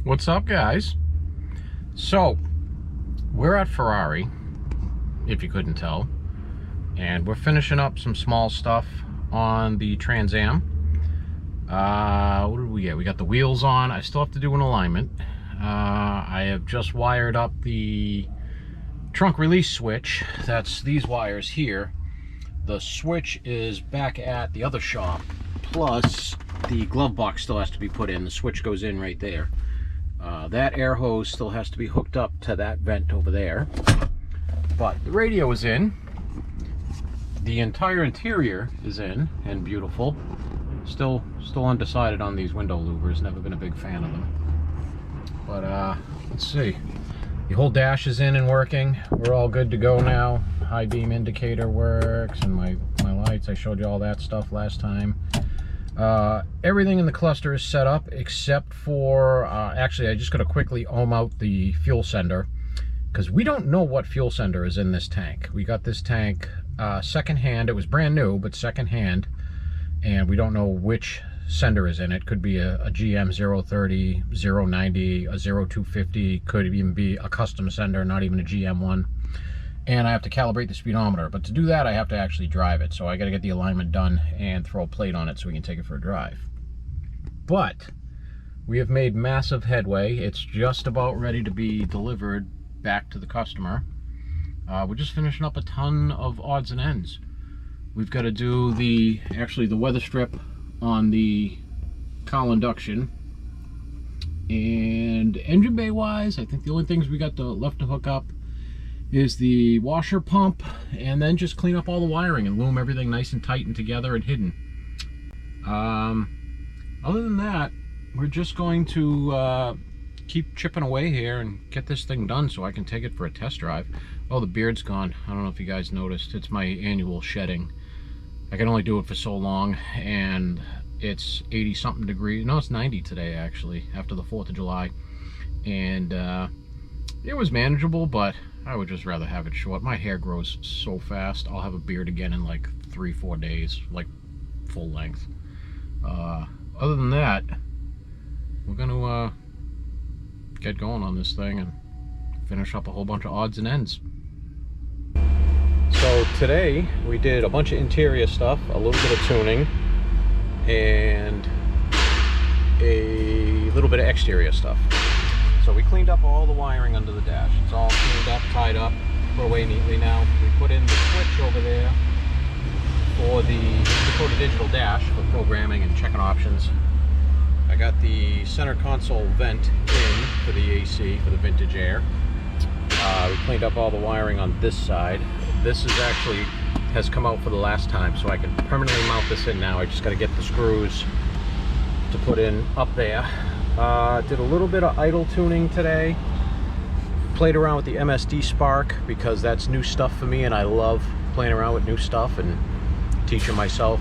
What's up, guys? So we're at Ferrari, if you couldn't tell, and we're finishing up some small stuff on the Trans Am. What did we get? We got the wheels on. I still have to do an alignment. I have just wired up the trunk release switch. That's these wires here. The switch is back at the other shop, plus the glove box still has to be put in. The switch goes in right there. That air hose still has to be hooked up to that vent over there. But the radio is in. The entire interior is in and beautiful. Still undecided on these window louvers. Never been a big fan of them. But let's see. The whole dash is in and working. We're all good to go now. High beam indicator works, and my lights. I showed you all that stuff last time. Everything in the cluster is set up except for, actually I just got to quickly ohm out the fuel sender, because we don't know what fuel sender is in this tank. We got this tank secondhand. It was brand new, but secondhand, and we don't know which sender is in it. Could be a GM 030, 090, a 0250, could even be a custom sender, not even a GM one. And I have to calibrate the speedometer, but to do that I have to actually drive it, so I got to get the alignment done and throw a plate on it so we can take it for a drive. But we have made massive headway. It's just about ready to be delivered back to the customer. We're just finishing up a ton of odds and ends. We've got to do the weather strip on the cowl induction, and engine bay wise I think the only things we got left to hook up is the washer pump, and then just clean up all the wiring and loom everything nice and tight and together and hidden. Other than that, we're just going to keep chipping away here and get this thing done so I can take it for a test drive. Oh, the beard's gone. I don't know if you guys noticed. It's my annual shedding. I can only do it for so long, and it's 80 something degrees. No, it's 90 today actually, after the 4th of July. And it was manageable, but I would just rather have it short. My hair grows so fast. I'll have a beard again in like 3-4 days, like full length. Other than that, we're gonna get going on this thing and finish up a whole bunch of odds and ends. So today we did a bunch of interior stuff, a little bit of tuning, and a little bit of exterior stuff. So we cleaned up all the wiring under the dash. It's all cleaned up, tied up, put away neatly now. We put in the switch over there for the Dakota Digital dash for programming and checking options. I got the center console vent in for the AC, for the vintage air. We cleaned up all the wiring on this side. This is actually has come out for the last time, so I can permanently mount this in now. I just got to get the screws to put in up there. Did a little bit of idle tuning today. Played around with the MSD Spark because that's new stuff for me, and I love playing around with new stuff and teaching myself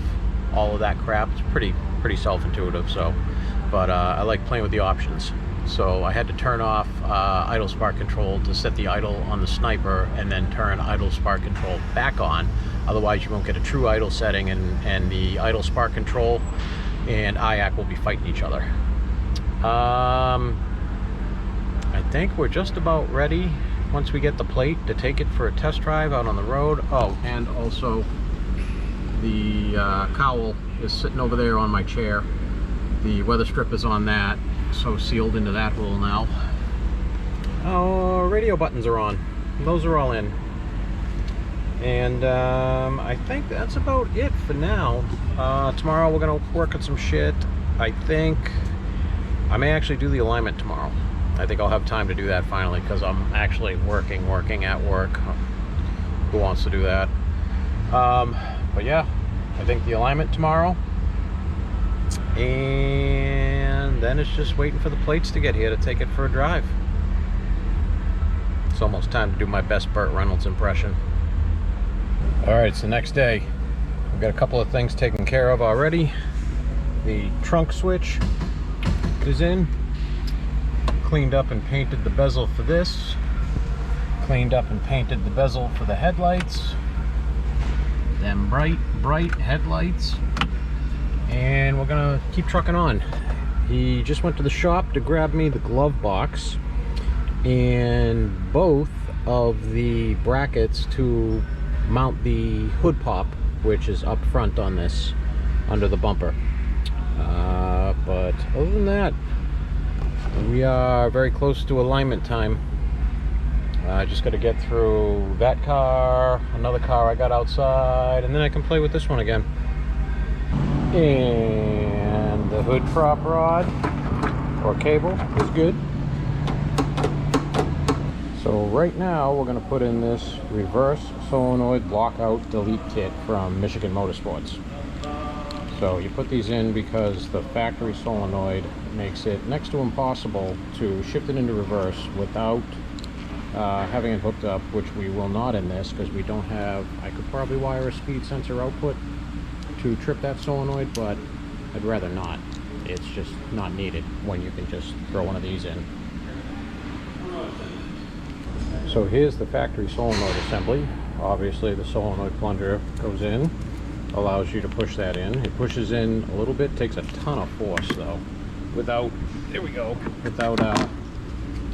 all of that crap. It's pretty self-intuitive, so. But I like playing with the options. So I had to turn off idle spark control to set the idle on the Sniper, and then turn idle spark control back on. Otherwise you won't get a true idle setting, and the idle spark control and IAC will be fighting each other. I think we're just about ready once we get the plate to take it for a test drive out on the road. Oh, and also the cowl is sitting over there on my chair. The weather strip is on that, so sealed into that hole now. Oh, radio buttons are on. Those are all in. And I think that's about it for now. Tomorrow we're gonna work on some shit. I think I may actually do the alignment tomorrow. I think I'll have time to do that finally, because I'm actually working at work. Who wants to do that? But yeah, I think the alignment tomorrow. And then it's just waiting for the plates to get here to take it for a drive. It's almost time to do my best Burt Reynolds impression. Alright, it's the next day. We've got a couple of things taken care of already. The trunk switch is in. Cleaned up and painted the bezel for this. Cleaned up and painted the bezel for the headlights. Them bright headlights. And we're gonna keep trucking on. He just went to the shop to grab me the glove box and both of the brackets to mount the hood pop, which is up front on this under the bumper. But other than that, we are very close to alignment time. I just got to get through that car, another car I got outside, and then I can play with this one again. And the hood prop rod or cable is good. So right now we're going to put in this reverse solenoid lockout delete kit from Michigan Motorsports. So you put these in because the factory solenoid makes it next to impossible to shift it into reverse without having it hooked up, which we will not in this because we don't have. I could probably wire a speed sensor output to trip that solenoid, but I'd rather not. It's just not needed when you can just throw one of these in. So here's the factory solenoid assembly. Obviously the solenoid plunger goes in, allows you to push that in. It pushes in a little bit, takes a ton of force though, without, there we go, without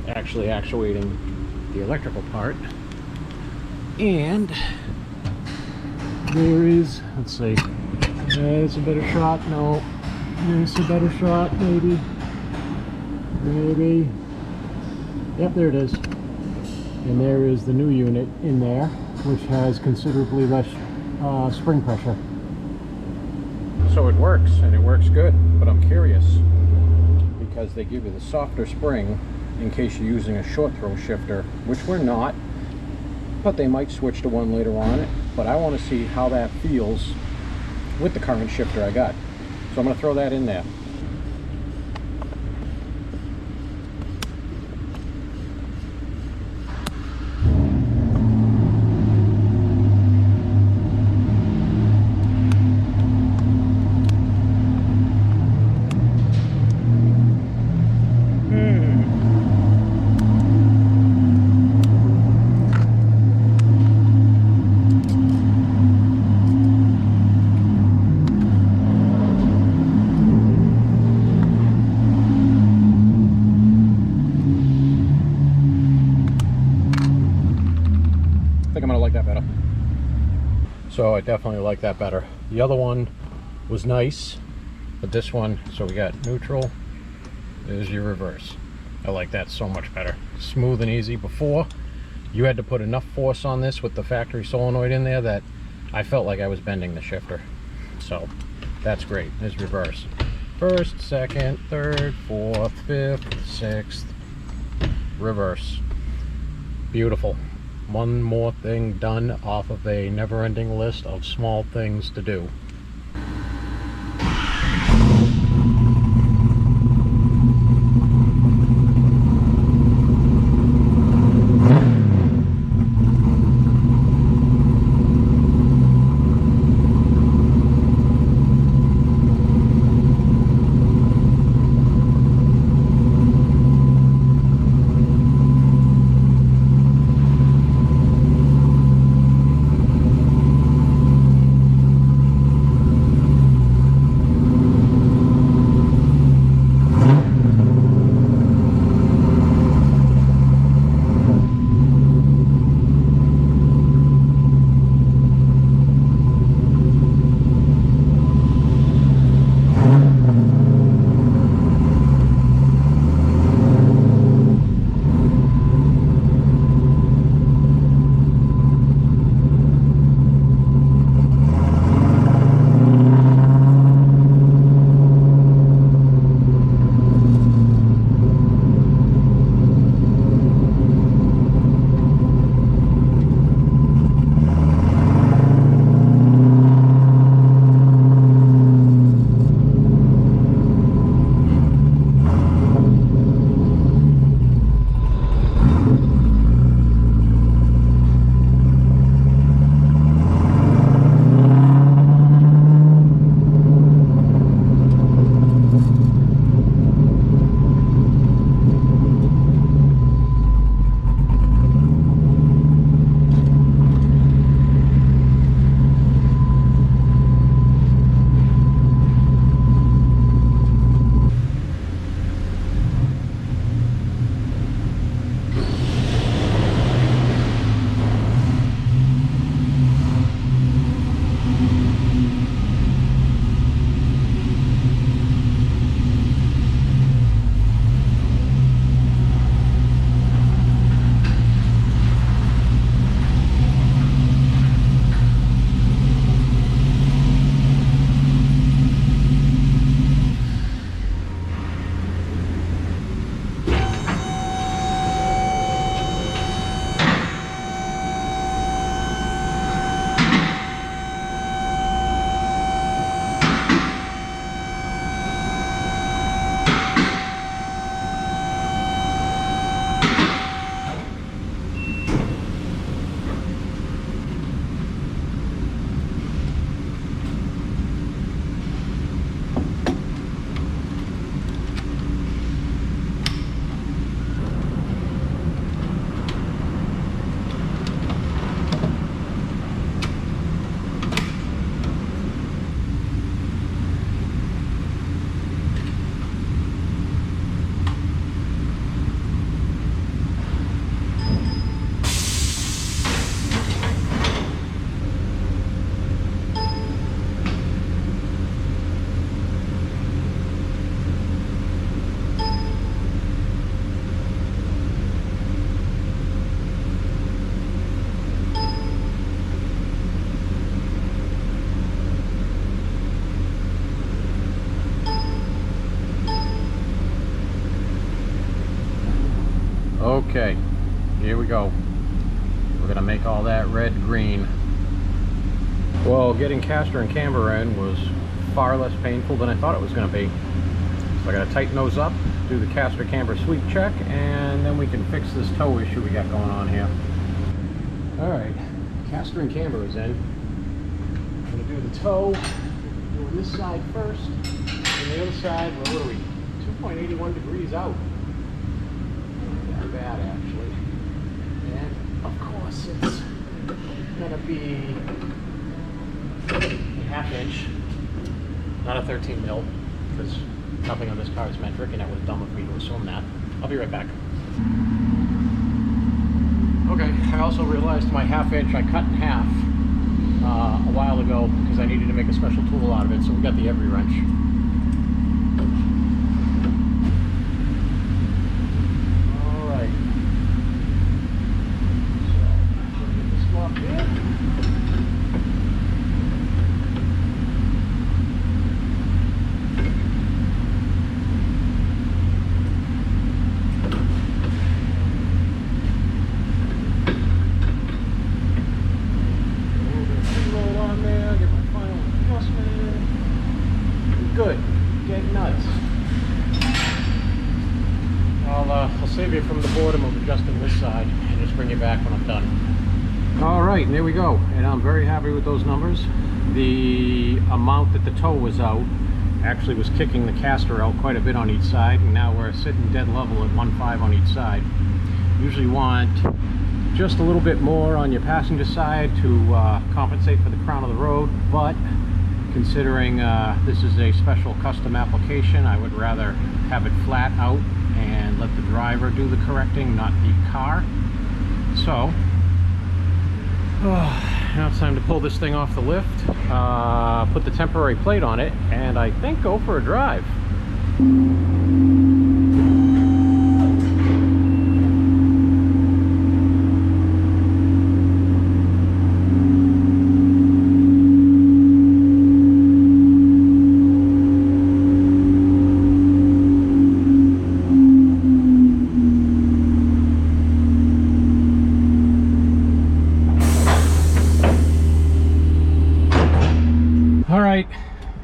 actually actuating the electrical part. And there is, let's see, it's a better shot, no, there's a better shot, maybe, yep, there it is. And there is the new unit in there, which has considerably less spring pressure. So it works, and it works good, but I'm curious because they give you the softer spring in case you're using a short throw shifter, which we're not, but they might switch to one later on. But I want to see how that feels with the current shifter I got. So I'm going to throw that in there. So I definitely like that better. The other one was nice, but this one, so we got neutral, there's your reverse. I like that so much better. Smooth and easy. Before, you had to put enough force on this with the factory solenoid in there that I felt like I was bending the shifter. So that's great. There's reverse. First, second, third, fourth, fifth, sixth, reverse. Beautiful. One more thing done off of a never-ending list of small things to do. Okay, here we go. We're gonna make all that red green. Well, getting caster and camber in was far less painful than I thought it was gonna be. So I gotta tighten those up, do the caster camber sweep check, and then we can fix this toe issue we got going on here. Alright, caster and camber is in. I'm gonna do the toe, doing this side first, and the other side, well, what are we? 2.81 degrees out. Not bad, actually. And of course, it's gonna be a 1/2 inch, not a 13 mil, because nothing on this car is metric, and that was dumb of me to assume that. I'll be right back. Okay, I also realized my 1/2 inch I cut in half a while ago because I needed to make a special tool out of it, so we got the every wrench. Alright. So, get this locked in. Good. Get nuts. I'll save you from the boredom of adjusting this side and just bring you back when I'm done. Alright, and there we go. And I'm very happy with those numbers. The amount that the toe was out actually was kicking the caster out quite a bit on each side, and now we're sitting dead level at 1.5 on each side. Usually want just a little bit more on your passenger side to compensate for the crown of the road, but considering this is a special custom application, I would rather have it flat out and let the driver do the correcting, not the car. So now it's time to pull this thing off the lift, put the temporary plate on it, and I think go for a drive.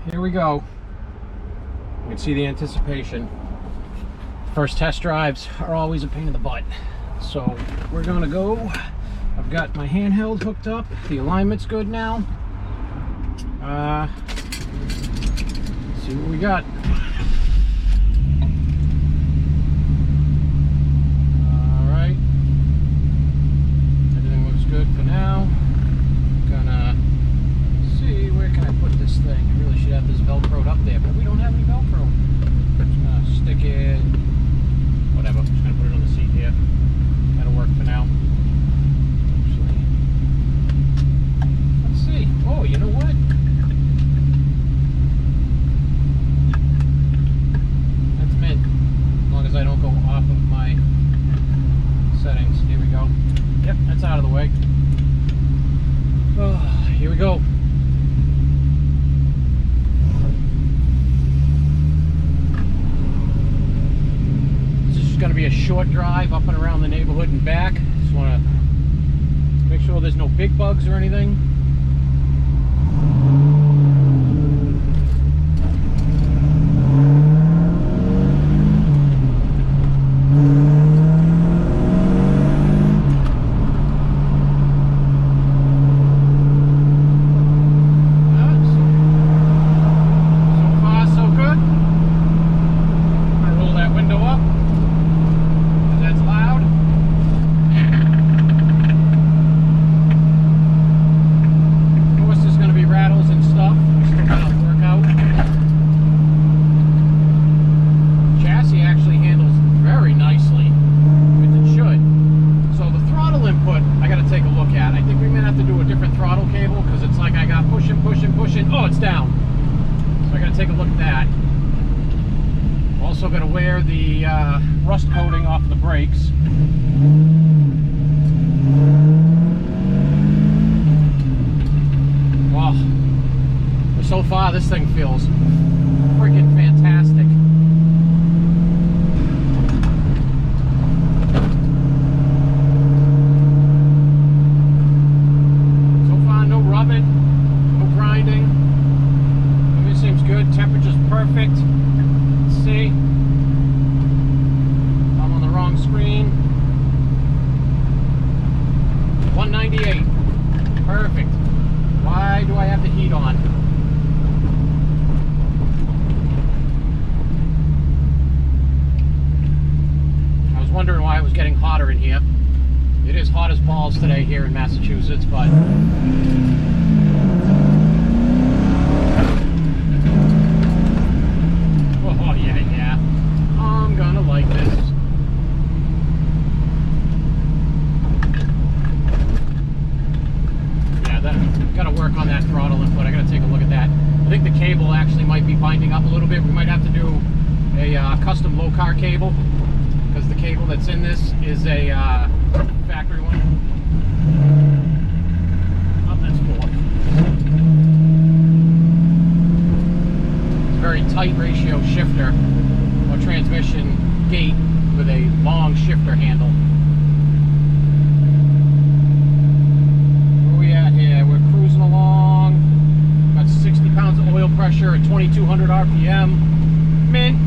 Here we go. You can see the anticipation. First test drives are always a pain in the butt. So we're gonna go. I've got my handheld hooked up. The alignment's good now. See what we got. Alright. Everything looks good for now. Gonna see, where can I put this thing? I really should have this Velcroed up there, but we don't have any Velcro. I'm just gonna stick it, whatever, I'm just gonna put it on the seat here. That'll work for now. Actually, let's see. Oh, you know what? That's mint. As long as I don't go off of my settings. Here we go. Yep, that's out of the way. Oh, here we go. Going to be a short drive up and around the neighborhood and back. Just want to make sure there's no big bugs or anything. So far, so good. I'm going to roll that window up. That's loud. Of course, there's going to be rattles and stuff. Still got to work out. Chassis actually handles very nicely, as it should. So the throttle input, I got to take a look at. I think we may have to do a different throttle cable because it's like I got pushing, pushing, pushing. Oh, it's down. So I got to take a look at that. Also going to wear the rust coating off the brakes. Wow. So far this thing feels freaking fantastic. getting hotter in here. It is hot as balls today here in Massachusetts, but oh yeah, I'm gonna like this. Yeah, that gotta work on that throttle input. I gotta take a look at that. I think the cable actually might be binding up a little bit. We might have to do a custom low car cable, because the cable that's in this is a factory one. Oh, that's 4. It's a very tight ratio shifter or transmission gate with a long shifter handle. Where we at here? We're cruising along. Got 60 pounds of oil pressure at 2200 RPM. Mint.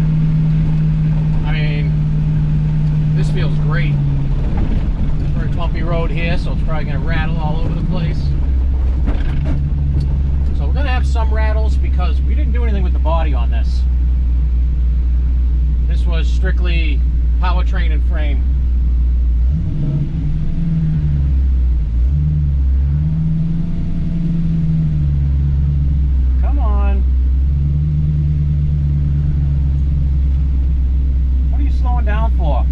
I mean, this feels great. Very bumpy road here, so it's probably going to rattle all over the place. So we're going to have some rattles because we didn't do anything with the body on this. This was strictly powertrain and frame. Come on. What are you slowing down for?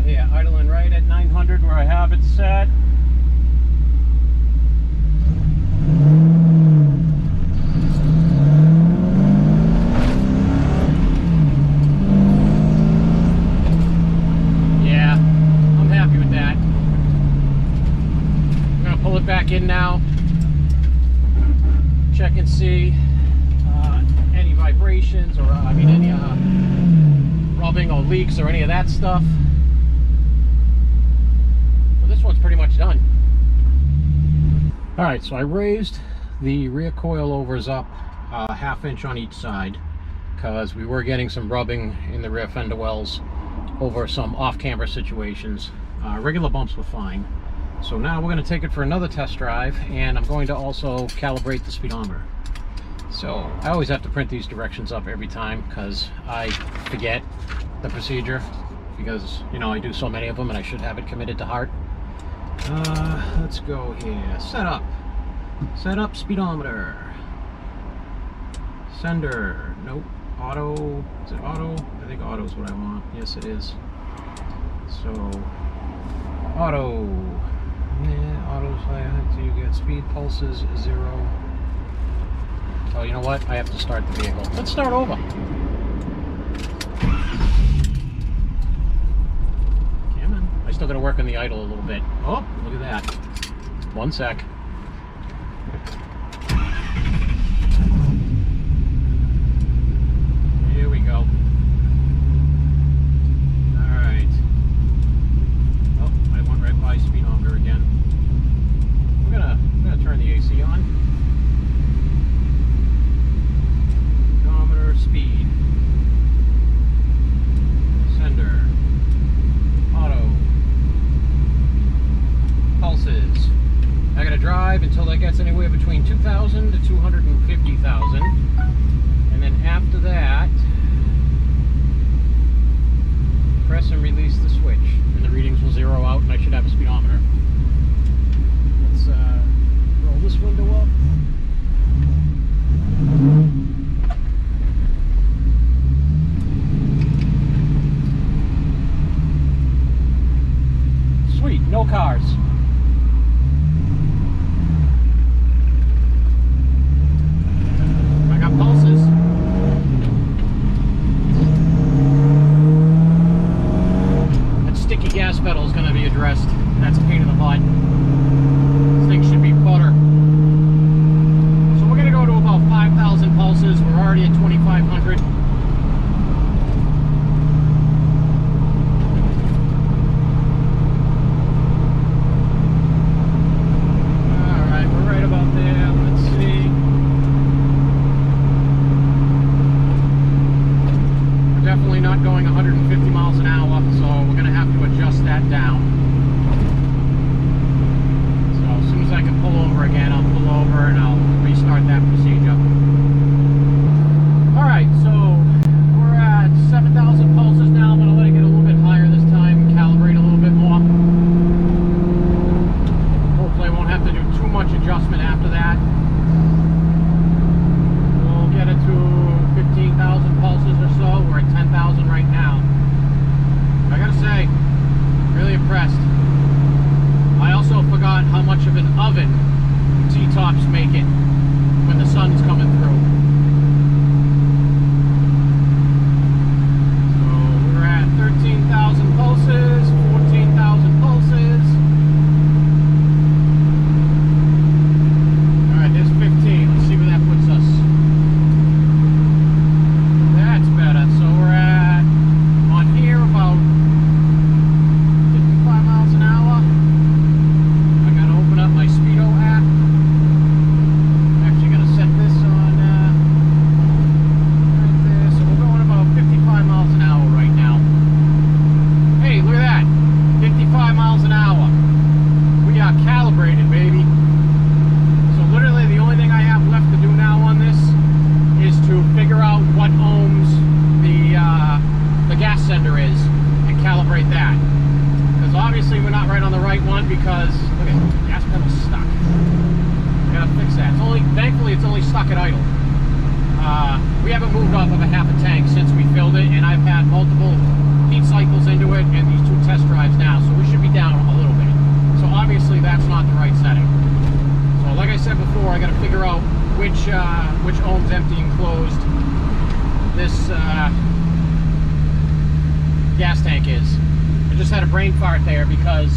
Here, idling right at 900 where I have it set. Yeah, I'm happy with that. I'm gonna pull it back in now. Check and see any vibrations or I mean any rubbing or leaks or any of that stuff. This one's pretty much done. Alright, so I raised the rear coilovers up a ½ inch on each side because we were getting some rubbing in the rear fender wells over some off-camera situations. Regular bumps were fine. So now we're going to take it for another test drive, and I'm going to also calibrate the speedometer. So I always have to print these directions up every time because I forget the procedure because, you know, I do so many of them and I should have it committed to heart. Let's go here. Setup speedometer. Sender. Nope. Auto. Is it auto? I think auto is what I want. Yes, it is. So, auto. Yeah, auto's so you get speed pulses 0. Oh, you know what? I have to start the vehicle. Let's start over. I still got to work on the idle a little bit. Oh, look at that. 1 sec. Here we go. Alright. Oh, I went right by speedometer again. We're gonna turn the AC on. Speedometer, speed. Sender. Auto. Pulses. I gotta drive until that gets anywhere between 2,000 to 250,000, and then after that, press and release the switch, and the readings will zero out, and I should have a speedometer. Let's roll this window up. Sweet, no cars. I got pulses. That sticky gas pedal is going to be addressed. That's a pain in the butt. This thing should be make it when the sun's coming through. So we're at 13,000 pulses, 14,000 pulses. Alright, there's 15. Let's see where that puts us. That's better. So we're at, on here, about 55 miles an hour. I gotta open up my Speedo app. I'm actually gonna set this on right there. So we're going about 55 miles an hour right now. Hey, look at that. 55 miles an hour. We are calibrated, baby. So literally the only thing I have left to do now on this is to figure out what ohms the gas sender is and calibrate that. Because obviously we're not right on the right one because, look at the gas pedal's stuck. We gotta fix that. Thankfully it's only stuck at idle. We haven't moved off of a half a tank since we filled it, and I've had multiple heat cycles into it and these 2 test drives now, so we should be down a little bit. So obviously that's not the right setting. So like I said before, I gotta figure out which ohms empty and closed this gas tank is. I just had a brain fart there because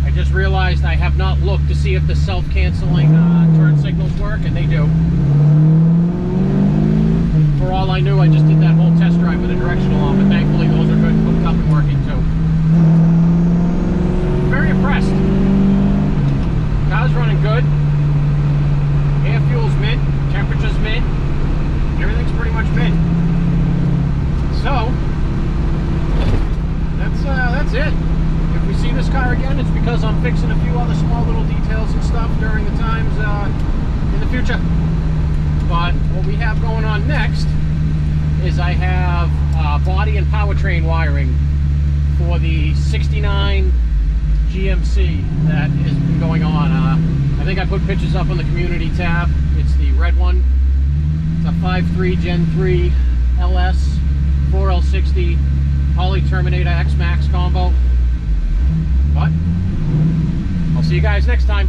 I just realized I have not looked to see if the self-canceling turn signals work, and they do. For all I knew, I just did that whole test drive with a directional on, but thankfully those are good, hooked up and working too. Very impressed. Car's running good. Air fuel's mint, temperature's mint, everything's pretty much mint. So that's it. If we see this car again, it's because I'm fixing a few other small little details and stuff during the times in the future. But what we have going on next is I have body and powertrain wiring for the 69 GMC that has been going on. I think I put pictures up on the community tab. It's the red one. It's a 5.3 Gen 3 LS 4L60 Holley Terminator X Max combo. But I'll see you guys next time.